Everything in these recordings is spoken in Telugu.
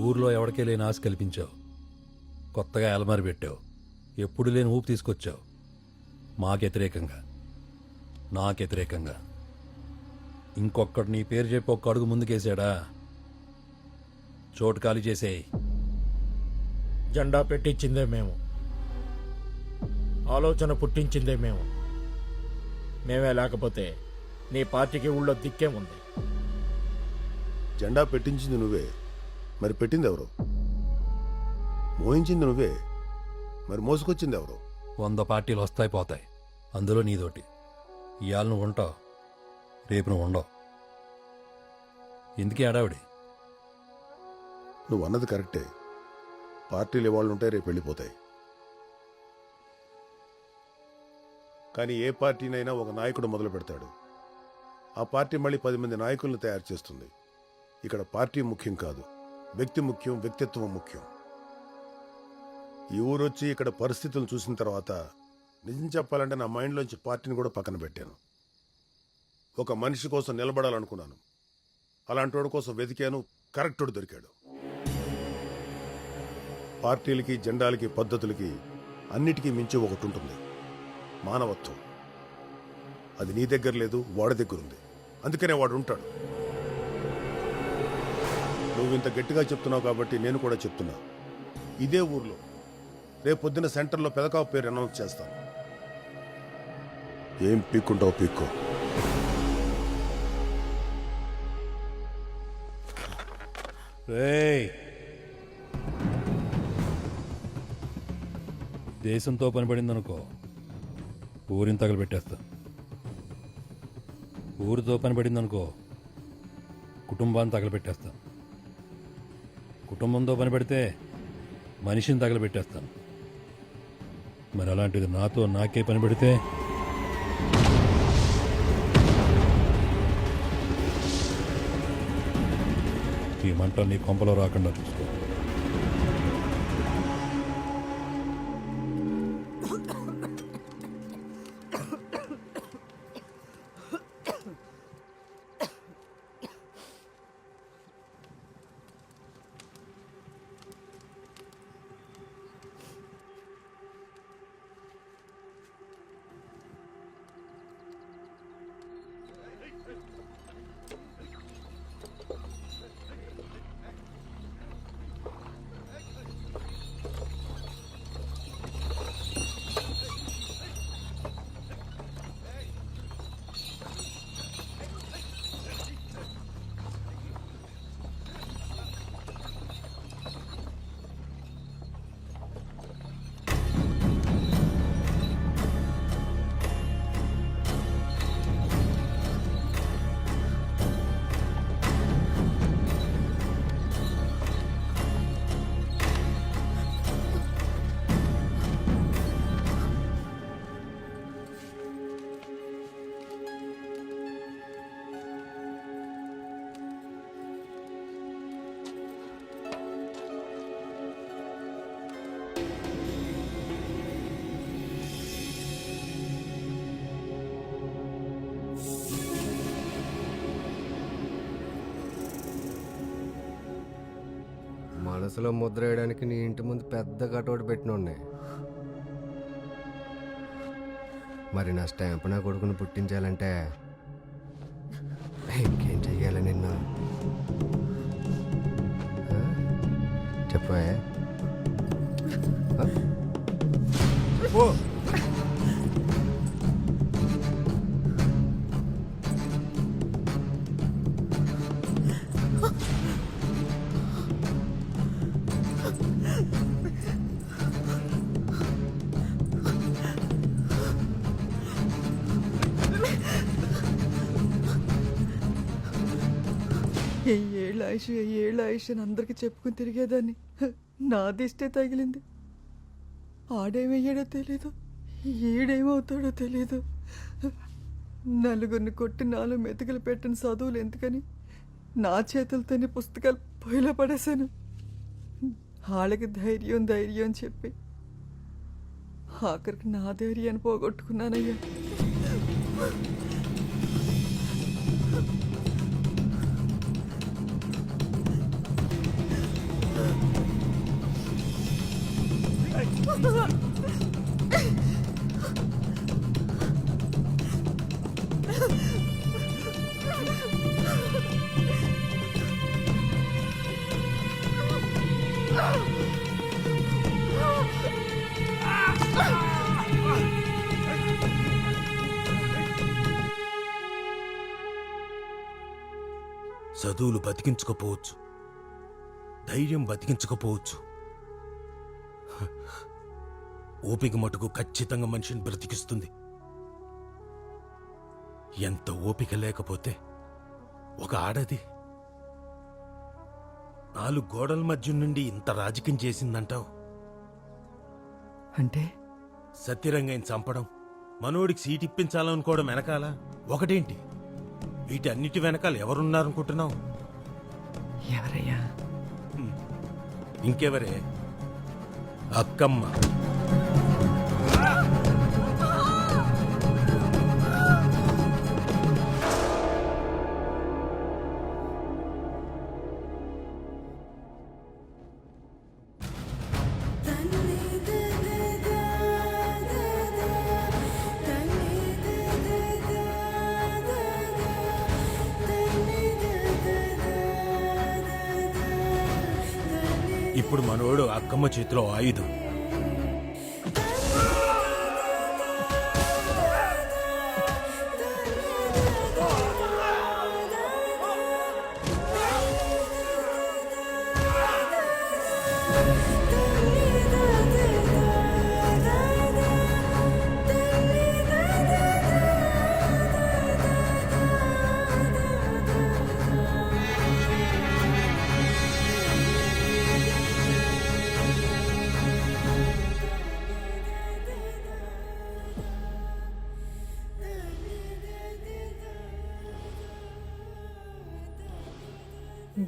ఊర్లో ఎవరికే లేని ఆశ కల్పించావు. కొత్తగా అలమారి పెట్టావు. ఎప్పుడు లేని ఊపు తీసుకొచ్చావు. మాకు వ్యతిరేకంగా, నాకు వ్యతిరేకంగా. ఇంకొక్కడు నీ పేరు చెప్పి ఒక్క అడుగు ముందుకేసాడా? చోటు ఖాళీ చేసేయి. జెండా పెట్టించిందే మేము, ఆలోచన పుట్టించిందే మేము. మేమే లేకపోతే నీ పార్టీకి ఊళ్ళో దిక్కేముంది? జెండా పెట్టించింది నువ్వే, మరి పెట్టింది ఎవరు? మోయించింది నువ్వే, మరి మోసుకొచ్చింది ఎవరు? 100 పార్టీలు వస్తాయి పోతాయి, అందులో నీదోటి. ఇవాళ నువ్వు ఉంటావు, రేపు నువ్వు ఉండవు. ఎందుకే అడావిడి? నువ్వు అన్నది కరెక్టే. పార్టీలు ఇవాళ్ళు ఉంటాయి, రేపు వెళ్ళిపోతాయి. కానీ ఏ పార్టీనైనా ఒక నాయకుడు మొదలు పెడతాడు. ఆ పార్టీ మళ్ళీ 10 మంది నాయకులను తయారు చేస్తుంది. ఇక్కడ పార్టీ ముఖ్యం కాదు, వ్యక్తి ముఖ్యం, వ్యక్తిత్వం ముఖ్యం. ఈ ఊరొచ్చి ఇక్కడ పరిస్థితులను చూసిన తర్వాత నిజం చెప్పాలంటే నా మైండ్లోంచి పార్టీని కూడా పక్కన పెట్టాను. ఒక మనిషి కోసం నిలబడాలనుకున్నాను. అలాంటి వాడి కోసం వెతికాను, కరెక్టుడు దొరికాడు. పార్టీలకి, జెండాలకి, పద్ధతులకి అన్నిటికీ మించి ఒకటి ఉంటుంది, మానవత్వం. అది నీ దగ్గర లేదు, వాడి దగ్గర ఉంది. అందుకనే వాడు ఉంటాడు. నువ్వు ఇంత గట్టిగా చెప్తున్నావు కాబట్టి నేను కూడా చెప్తున్నా. ఇదే ఊర్లో రేపు పొద్దున్న సెంటర్లో పెదకావు పేరు అనౌన్స్ చేస్తాను. ఏం పీక్కుంటావు పీక్కో. దేశంతో పనిపడిందనుకో, ఊరిని తగలబెట్టేస్తా. ఊరితో పనిపడిందనుకో, కుటుంబాన్ని తగలబెట్టేస్తాను. కుటుంబంతో పనిపడితే మనిషిని తగలబెట్టేస్తాను. మరి అలాంటిది నాతో నాకే పని పెడితే ఈ మంట నీ కొంపలో రాకుండా చూసుకో. మనసులో ముద్ర వేయడానికి నీ ఇంటి ముందు పెద్ద కటౌట్ పెట్టినోడ్నే. మరి నా స్టాంప్ నా కొడుకుని పుట్టించాలంటే ఇంకేం చెయ్యాలి నిన్ను? చెప్పే. ఏళ్ళ ఆయుష్ అని అందరికి చెప్పుకుని తిరిగేదాన్ని. నా దిష్టే తగిలింది. ఆడేమయ్యాడో తెలీదు, ఈడేమవుతాడో తెలీదు. నలుగురిని కొట్టి 4 మెతుకులు పెట్టిన చదువులు ఎందుకని నా చేతులతోనే పుస్తకాలు పొయ్యిలో పడేశాను. వాళ్ళకి ధైర్యం చెప్పి ఆఖరికి నా ధైర్యాన్ని పోగొట్టుకున్నానయ్యా. చదువులు బతికించకపోవచ్చు, ధైర్యం బతికించకపోవచ్చు, ఓపిక మటుకు ఖచ్చితంగా మనిషిని బ్రతికిస్తుంది. ఎంత ఓపిక లేకపోతే ఒక ఆడది 4 గోడల మధ్య నుండి ఇంత రాజకీయం చేసిందంటావు? అంటే సత్యరంగని చంపడం, మనోడికి సీట్ ఇప్పించాలనుకోవడం వెనకాల ఒకటేంటి? వీటన్నిటి వెనకాల ఎవరున్నారనుకుంటున్నావు? ఎవరయ్యా? ఇంకెవరే? అక్కమ్మ. ఇప్పుడు మనోడు అక్కమ్మ చేతిలో ఆయుధం.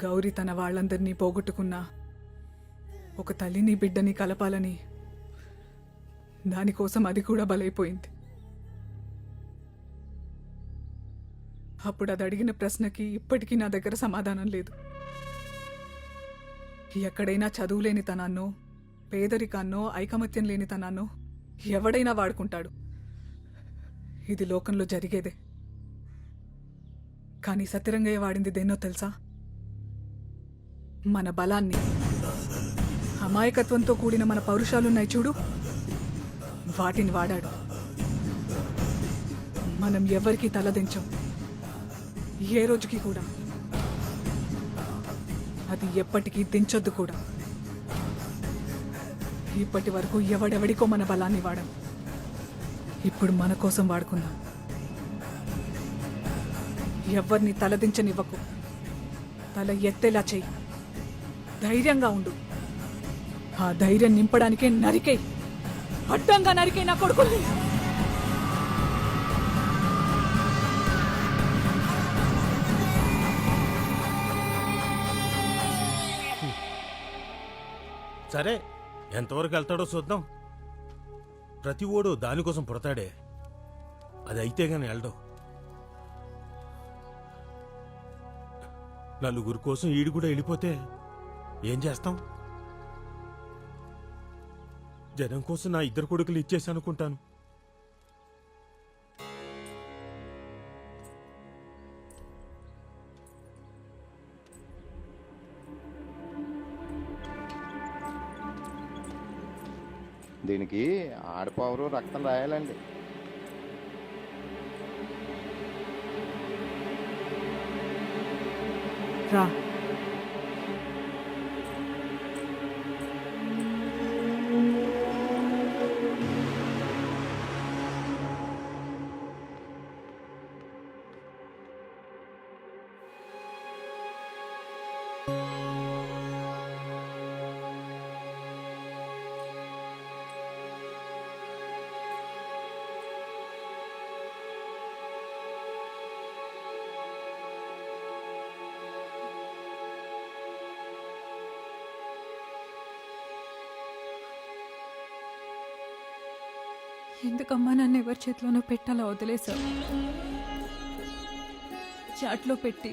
గౌరి తన వాళ్ళందరినీ పోగొట్టుకున్నా ఒక తల్లిని బిడ్డని కలపాలని దానికోసం అది కూడా బలైపోయింది. అప్పుడు అది అడిగిన ప్రశ్నకి ఇప్పటికీ నా దగ్గర సమాధానం లేదు. ఎక్కడైనా చదువులేని తనాన్నో, పేదరికాన్నో, ఐకమత్యం లేని తనాన్నో ఎవడైనా వాడుకుంటాడు. ఇది లోకంలో జరిగేదే. కానీ సత్యరంగయ్య వాడింది దేన్నో తెలుసా? మన బలాన్ని. అమాయకత్వంతో కూడిన మన పౌరుషాలున్నాయి చూడు, వాటిని వాడాడు. మనం ఎవరికీ తలదించం, ఏ రోజుకి కూడా. అది ఎప్పటికీ దించొద్దు కూడా. ఇప్పటి వరకు ఎవడెవడికో మన బలాన్ని వాడాం. ఇప్పుడు మన కోసం వాడుకుందాం. ఎవరిని తలదించనివ్వకు. తల ఎత్తేలా చెయ్యి. ధైర్యంగా ఉండు. ఆ ధైర్యం నింపడానికే నరికే, అడ్డంగా నరికే నా కొడుకుల్ని. సరే, ఎంతవరకు వెళ్తాడో చూద్దాం. ప్రతి ఓడు దానికోసం పుడతాడే. అది అయితే గాని వెళ్ళడం. నలుగురు కోసం ఈడు కూడా వెళ్ళిపోతే ఏం చేస్తాం? జనం కోసం నా 2 కొడుకులు ఇచ్చేసి అనుకుంటాను. దీనికి ఆడపవరు రక్తం రాయాలండి. రా. ఎందుకమ్మా నన్ను ఎవరి చేతిలోనో పెట్టాలో వదిలేశావు? చాట్లో పెట్టి